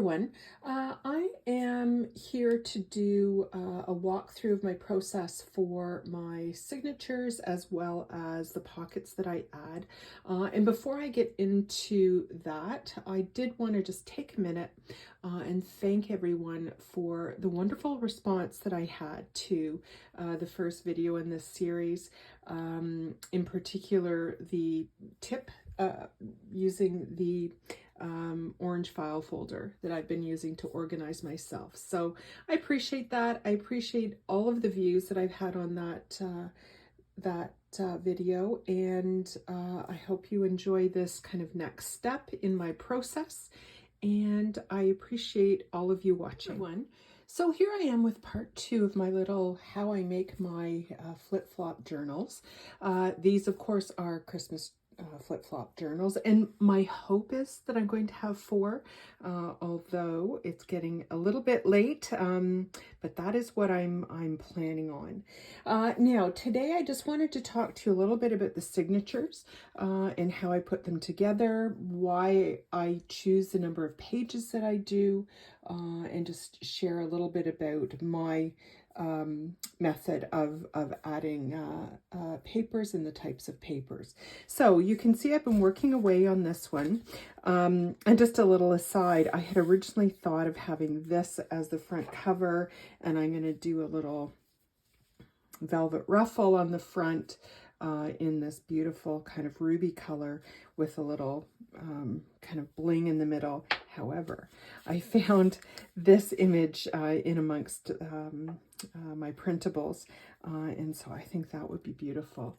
everyone. I am here to do a walkthrough of my process for my signatures as well as the pockets that I add. And before I get into that, I did want to just take a minute and thank everyone for the wonderful response that I had to the first video in this series. In particular, the tip using the orange file folder that I've been using to organize myself. So I appreciate that. I appreciate all of the views that I've had on that video, and I hope you enjoy this kind of next step in my process, and I appreciate all of you watching. So here I am with part 2 of my little how I make my flip-flop journals. These of course are Christmas flip-flop journals, and my hope is that I'm going to have 4, although it's getting a little bit late, but that is what I'm planning on. Now today I just wanted to talk to you a little bit about the signatures and how I put them together, why I choose the number of pages that I do, and just share a little bit about my method of adding papers and the types of papers. So you can see I've been working away on this one. And just a little aside, I had originally thought of having this as the front cover, and I'm going to do a little velvet ruffle on the front in this beautiful kind of ruby color with a little kind of bling in the middle. However, I found this image in amongst my printables, and so I think that would be beautiful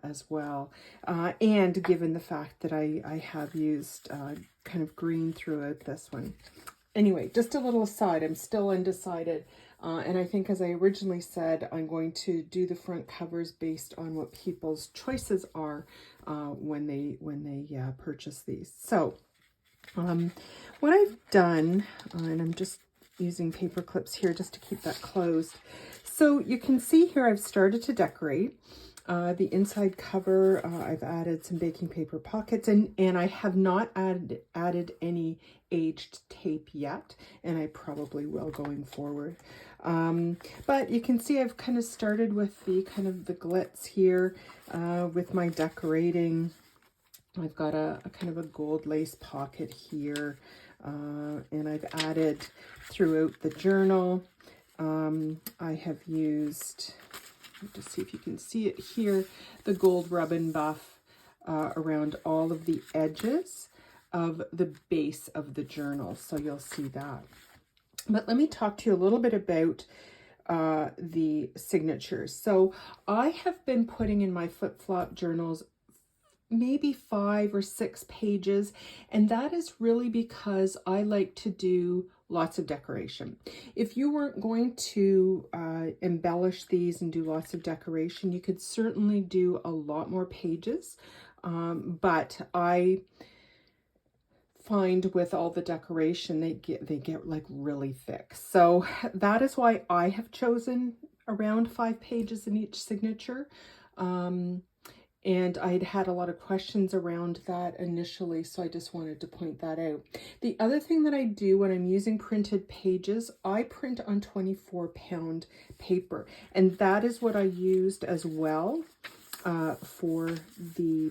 as well. And given the fact that I have used kind of green throughout this one. Anyway, just a little aside, I'm still undecided. And I think, as I originally said, I'm going to do the front covers based on what people's choices are when they purchase these. So what I've done, and I'm just using paper clips here just to keep that closed. So you can see here I've started to decorate. The inside cover, I've added some baking paper pockets, and I have not added any aged tape yet, and I probably will going forward. But you can see I've kind of started with the kind of the glitz here with my decorating. I've got a kind of a gold lace pocket here, and I've added throughout the journal. I have used, just see if you can see it here, the gold rub and buff around all of the edges of the base of the journal. So you'll see that. But let me talk to you a little bit about the signatures. So I have been putting in my flip-flop journals maybe 5 or 6 pages, and that is really because I like to do lots of decoration. If you weren't going to embellish these and do lots of decoration, you could certainly do a lot more pages, but I find with all the decoration they get like really thick. So that is why I have chosen around 5 pages in each signature. And I'd had a lot of questions around that initially, so I just wanted to point that out. The other thing that I do when I'm using printed pages, I print on 24-pound paper, and that is what I used as well for the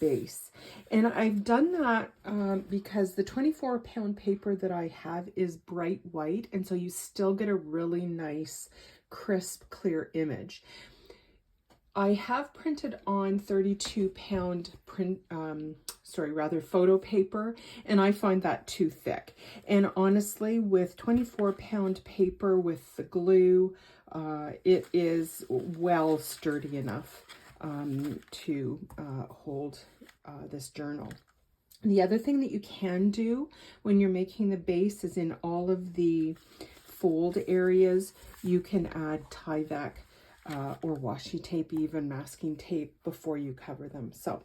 base. And I've done that because the 24-pound paper that I have is bright white, and so you still get a really nice, crisp, clear image. I have printed on 32-pound photo paper, and I find that too thick. And honestly, with 24-pound paper with the glue, it is well sturdy enough to hold this journal. The other thing that you can do when you're making the base is in all of the fold areas, you can add Tyvek or washi tape, even masking tape, before you cover them. So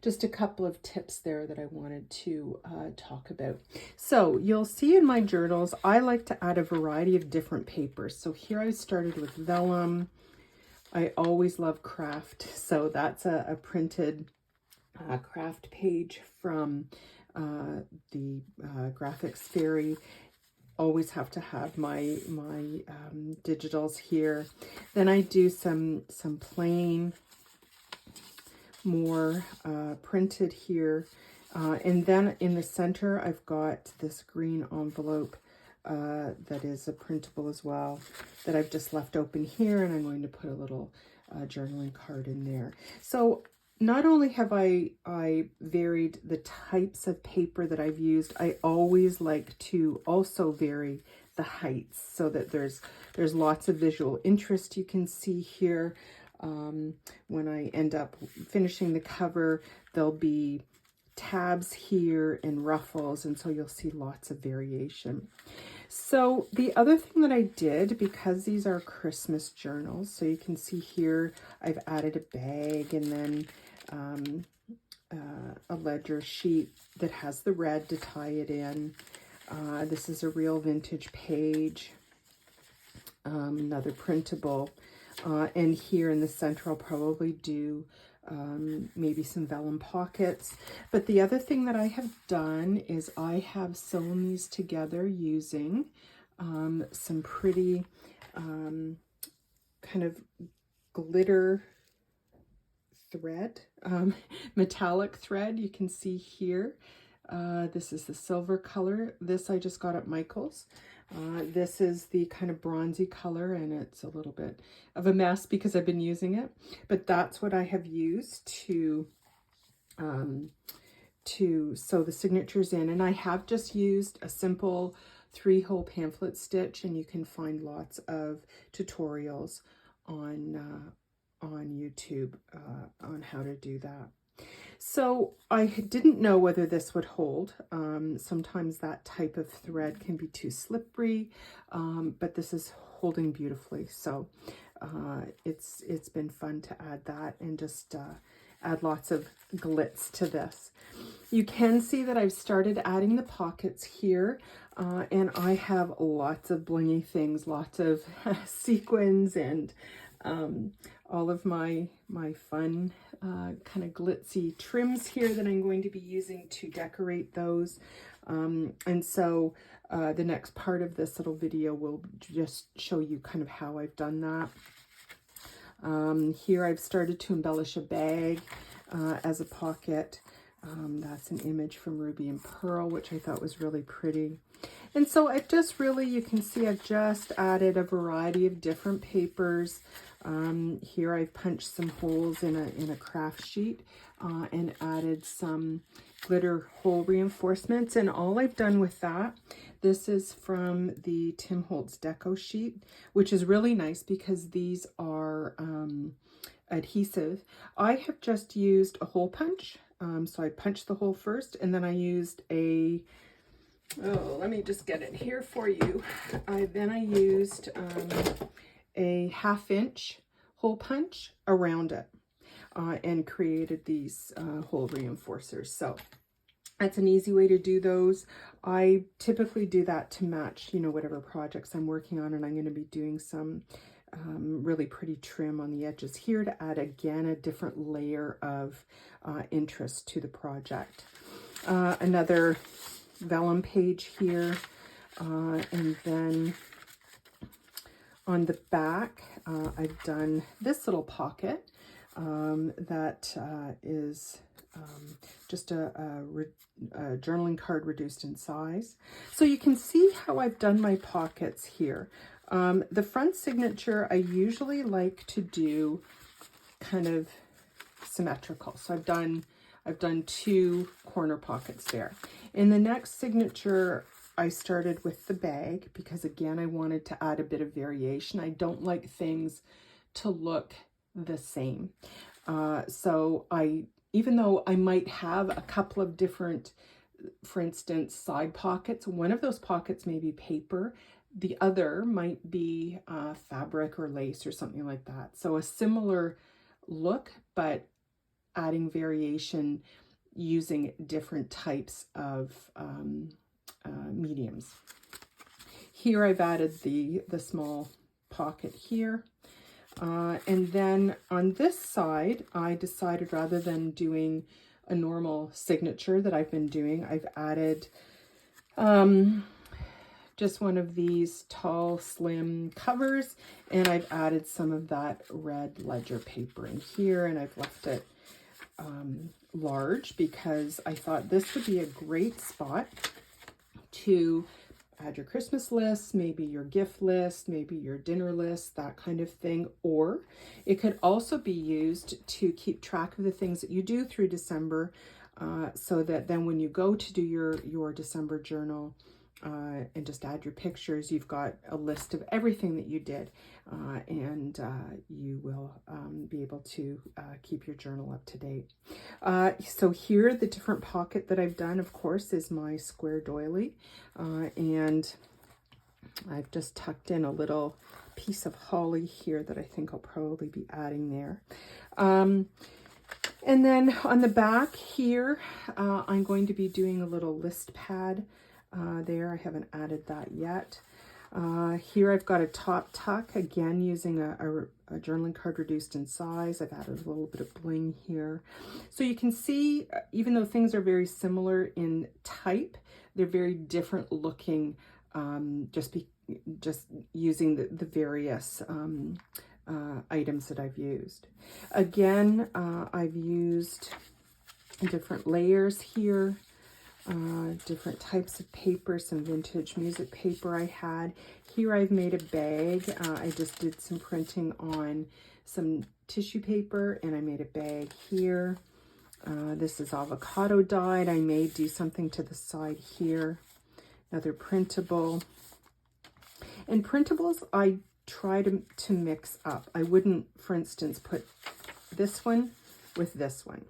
just a couple of tips there that I wanted to talk about. So you'll see in my journals, I like to add a variety of different papers. So here I started with vellum. I always love craft. So that's a printed craft page from the graphics fairy. Always have to have my digitals here. Then I do some plain, more printed here. And then in the center, I've got this green envelope that is a printable as well, that I've just left open here, and I'm going to put a little journaling card in there. So not only have I varied the types of paper that I've used, I always like to also vary the heights so that there's lots of visual interest. You can see here when I end up finishing the cover, there'll be tabs here and ruffles, and so you'll see lots of variation. So the other thing that I did, because these are Christmas journals, so you can see here I've added a bag and then a ledger sheet that has the red to tie it in. This is a real vintage page, another printable, and here in the center I'll probably do maybe some vellum pockets. But the other thing that I have done is I have sewn these together using some pretty kind of glitter thread, metallic thread. You can see here, this is the silver color. This I just got at Michael's. This is the kind of bronzy color, and it's a little bit of a mess because I've been using it, but that's what I have used to sew the signatures in. And I have just used a simple 3-hole pamphlet stitch, and you can find lots of tutorials on YouTube on how to do that. So I didn't know whether this would hold. Sometimes that type of thread can be too slippery, but this is holding beautifully. So it's been fun to add that and just add lots of glitz to this. You can see that I've started adding the pockets here, and I have lots of blingy things, lots of sequins and all of my fun kind of glitzy trims here that I'm going to be using to decorate those. And so the next part of this little video will just show you kind of how I've done that. Here I've started to embellish a bag as a pocket. That's an image from Ruby and Pearl, which I thought was really pretty. And so I've just really, you can see I've just added a variety of different papers. Here I've punched some holes in a craft sheet and added some glitter hole reinforcements. And all I've done with that, this is from the Tim Holtz Deco sheet, which is really nice because these are adhesive. I have just used a hole punch. So I punched the hole first, and then I used a, let me just get it here for you. Then I used a 1/2 inch hole punch around it and created these hole reinforcers. So that's an easy way to do those. I typically do that to match, you know, whatever projects I'm working on, and I'm going to be doing some really pretty trim on the edges here to add again a different layer of interest to the project. Another vellum page here, and then on the back I've done this little pocket that is just a journaling card reduced in size. So you can see how I've done my pockets here. The front signature I usually like to do kind of symmetrical. So I've done 2 corner pockets there. In the next signature, I started with the bag because again, I wanted to add a bit of variation. I don't like things to look the same. So even though I might have a couple of different, for instance, side pockets, one of those pockets may be paper, the other might be fabric or lace or something like that. So a similar look, but adding variation using different types of mediums. Here I've added the small pocket here. And then on this side, I decided rather than doing a normal signature that I've been doing. I've added just one of these tall, slim covers, and I've added some of that red ledger paper in here, and I've left it large because I thought this would be a great spot to add your Christmas list, maybe your gift list, maybe your dinner list, that kind of thing. Or it could also be used to keep track of the things that you do through December, so that then when you go to do your December journal, and just add your pictures, you've got a list of everything that you did, and you will be able to keep your journal up to date. So here, the different pocket that I've done, of course, is my square doily, and I've just tucked in a little piece of holly here that I think I'll probably be adding there. And then on the back here, I'm going to be doing a little list pad there. I haven't added that yet. Here I've got a top tuck, again using a journaling card reduced in size. I've added a little bit of bling here. So you can see, even though things are very similar in type, they're very different looking, just using the various items that I've used. Again, I've used different layers here. Different types of paper, some vintage music paper I had. Here I've made a bag. I just did some printing on some tissue paper and I made a bag here. This is avocado dyed. I may do something to the side here. Another printable. And printables I try to mix up. I wouldn't, for instance, put this one with this one.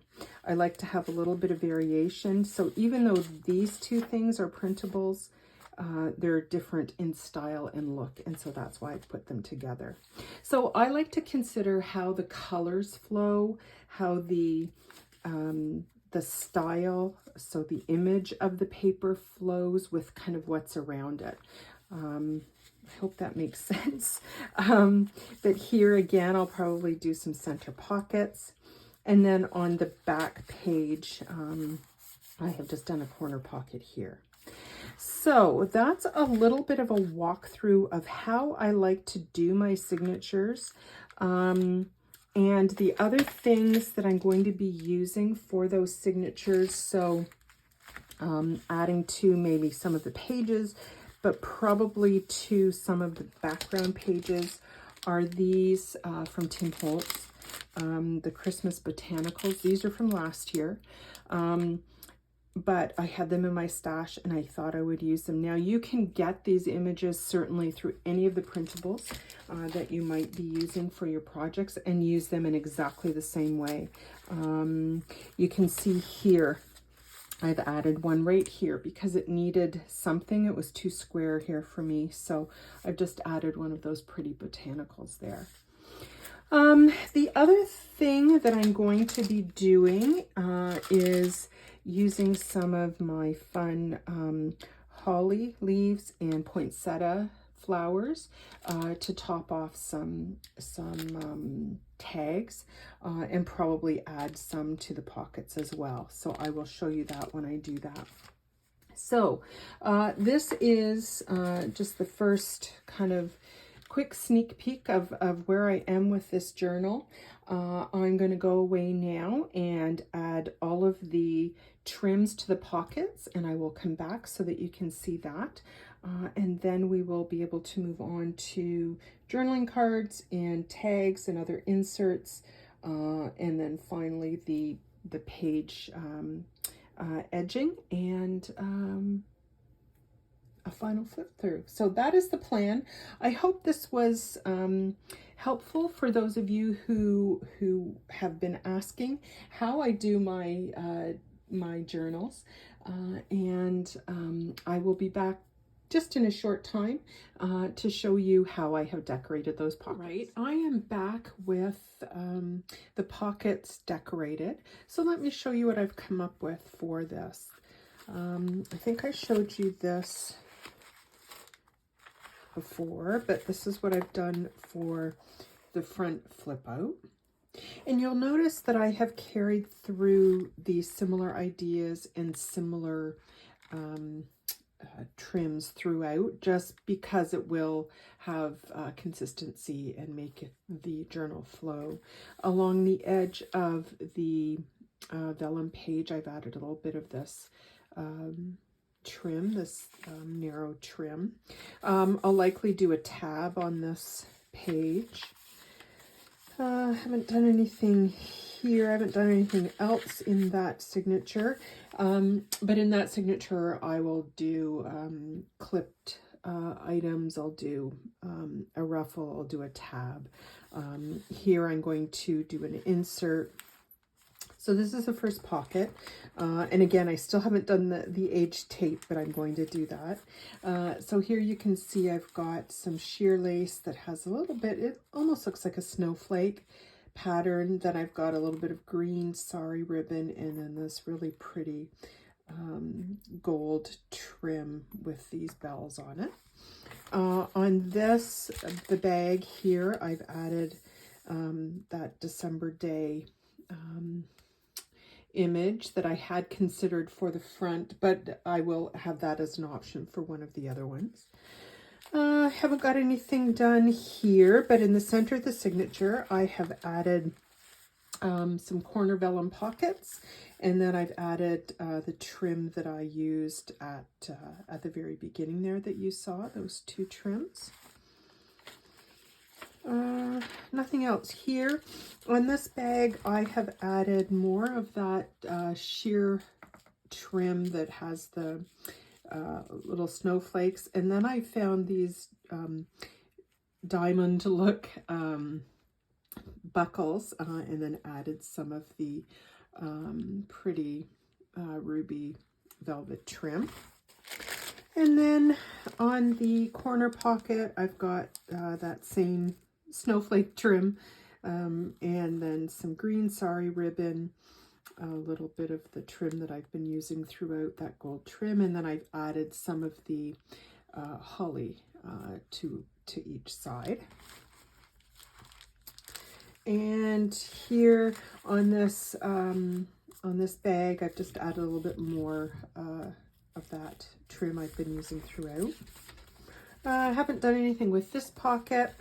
I like to have a little bit of variation. So even though these two things are printables, they're different in style and look. And so that's why I put them together. So I like to consider how the colors flow, how the style, so the image of the paper flows with kind of what's around it. I hope that makes sense. But here again, I'll probably do some center pockets. And then on the back page, I have just done a corner pocket here. So that's a little bit of a walkthrough of how I like to do my signatures. And the other things that I'm going to be using for those signatures. So adding to maybe some of the pages, but probably to some of the background pages are these from Tim Holtz. The Christmas botanicals. These are from last year, but I had them in my stash and I thought I would use them. Now you can get these images certainly through any of the printables that you might be using for your projects and use them in exactly the same way. You can see here, I've added one right here because it needed something. It was too square here for me. So I've just added one of those pretty botanicals there. The other thing that I'm going to be doing is using some of my fun holly leaves and poinsettia flowers to top off some tags and probably add some to the pockets as well. So I will show you that when I do that. So this is just the first kind of quick sneak peek of where I am with this journal. I'm going to go away now and add all of the trims to the pockets, and I will come back so that you can see that. And then we will be able to move on to journaling cards and tags and other inserts. And then finally the page edging and a final flip through. So that is the plan. I hope this was helpful for those of you who have been asking how I do my my journals, and I will be back just in a short time to show you how I have decorated those pockets. Right, I am back with the pockets decorated. So let me show you what I've come up with for this. I think I showed you this before, but this is what I've done for the front flip out. And you'll notice that I have carried through these similar ideas and similar trims throughout, just because it will have consistency and make the journal flow. Along the edge of the vellum page, I've added a little bit of this trim, this narrow trim. I'll likely do a tab on this page. I haven't done anything here. I haven't done anything else in that signature. But in that signature, I will do clipped items. I'll do a ruffle. I'll do a tab. Here I'm going to do an insert. So this is the first pocket. And again, I still haven't done the edge tape, but I'm going to do that. So here you can see I've got some sheer lace that has a little bit, it almost looks like a snowflake pattern. Then I've got a little bit of green sari ribbon, and then this really pretty gold trim with these bells on it. On this, the bag here, I've added that December day image that I had considered for the front, but I will have that as an option for one of the other ones. I haven't got anything done here, but in the center of the signature, I have added some corner vellum pockets, and then I've added the trim that I used at the very beginning there that you saw, those two trims. Nothing else here. On this bag, I have added more of that sheer trim that has the little snowflakes, and then I found these diamond look buckles, and then added some of the pretty ruby velvet trim. And then on the corner pocket, I've got that same snowflake trim, and then some green sari ribbon, a little bit of the trim that I've been using throughout, that gold trim, and then I've added some of the holly to each side. And here on this bag, I've just added a little bit more of that trim I've been using throughout. I haven't done anything with this pocket.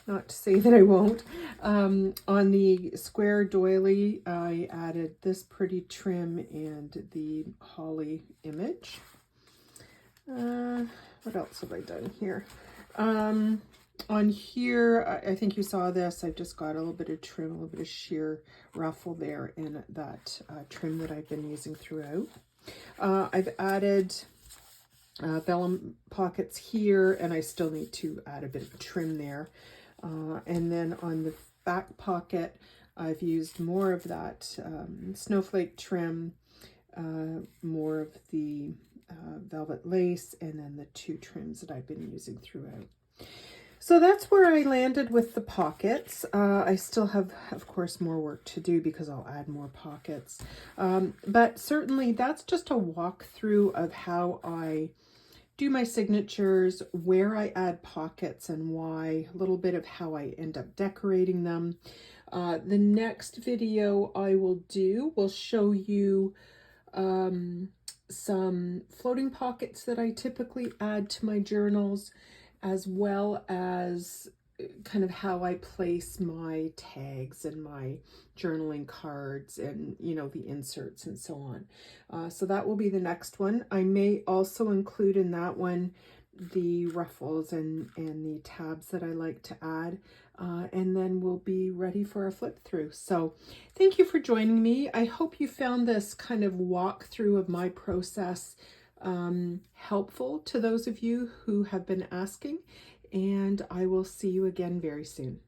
Not to say that I won't. On the square doily, I added this pretty trim and the holly image. What else have I done here? On here, I think you saw this. I've just got a little bit of trim, a little bit of sheer ruffle there in that trim that I've been using throughout. I've added vellum pockets here, and I still need to add a bit of trim there. And then on the back pocket, I've used more of that snowflake trim, more of the velvet lace, and then the two trims that I've been using throughout. So that's where I landed with the pockets. I still have, of course, more work to do because I'll add more pockets. But certainly that's just a walkthrough of how I do my signatures, where I add pockets and why, a little bit of how I end up decorating them. The next video I will show you some floating pockets that I typically add to my journals, as well as kind of how I place my tags and my journaling cards and, you know, the inserts and so on. So that will be the next one. I may also include in that one the ruffles and the tabs that I like to add. And then we'll be ready for a flip through. So thank you for joining me. I hope you found this kind of walkthrough of my process helpful to those of you who have been asking, and I will see you again very soon.